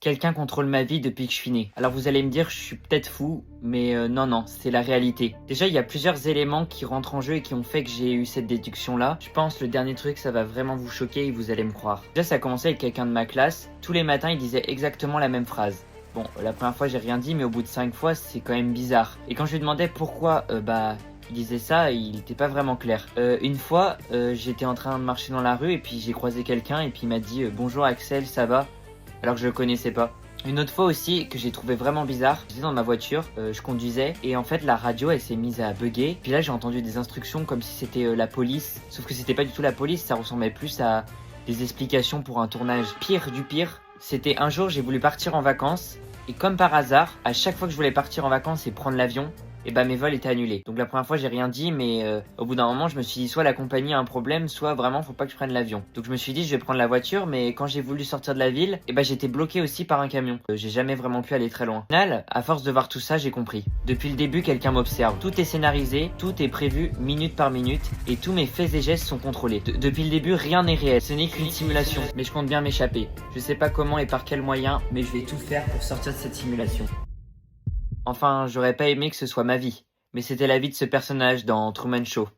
Quelqu'un contrôle ma vie depuis que je suis né. Alors vous allez me dire, je suis peut-être fou, mais non, c'est la réalité. Déjà, il y a plusieurs éléments qui rentrent en jeu et qui ont fait que j'ai eu cette déduction-là. Je pense le dernier truc, ça va vraiment vous choquer et vous allez me croire. Déjà, ça a commencé avec quelqu'un de ma classe. Tous les matins, il disait exactement la même phrase. Bon, la première fois, j'ai rien dit, mais au bout de 5 fois, c'est quand même bizarre. Et quand je lui demandais pourquoi, il disait ça, il était pas vraiment clair. Une fois, j'étais en train de marcher dans la rue et puis j'ai croisé quelqu'un et puis il m'a dit bonjour Axel, ça va? Alors que je le connaissais pas. Une autre fois aussi que j'ai trouvé vraiment bizarre, j'étais dans ma voiture, je conduisais et en fait la radio elle s'est mise à bugger. Puis là j'ai entendu des instructions comme si c'était la police, sauf que c'était pas du tout la police, ça ressemblait plus à des explications pour un tournage. Pire du pire, c'était un jour j'ai voulu partir en vacances et comme par hasard, à chaque fois que je voulais partir en vacances et prendre l'avion, et bah mes vols étaient annulés. Donc la première fois j'ai rien dit, mais au bout d'un moment je me suis dit soit la compagnie a un problème, soit vraiment faut pas que je prenne l'avion. Donc je me suis dit je vais prendre la voiture, mais quand j'ai voulu sortir de la ville, et bah j'étais bloqué aussi par un camion. J'ai jamais vraiment pu aller très loin. Au final, à force de voir tout ça, j'ai compris. Depuis le début, quelqu'un m'observe. Tout est scénarisé, tout est prévu minute par minute, et tous mes faits et gestes sont contrôlés. Depuis le début, rien n'est réel. Ce n'est qu'une simulation, mais je compte bien m'échapper. Je sais pas comment et par quels moyens, mais je vais tout faire pour sortir de cette simulation. Enfin, j'aurais pas aimé que ce soit ma vie, mais c'était la vie de ce personnage dans Truman Show.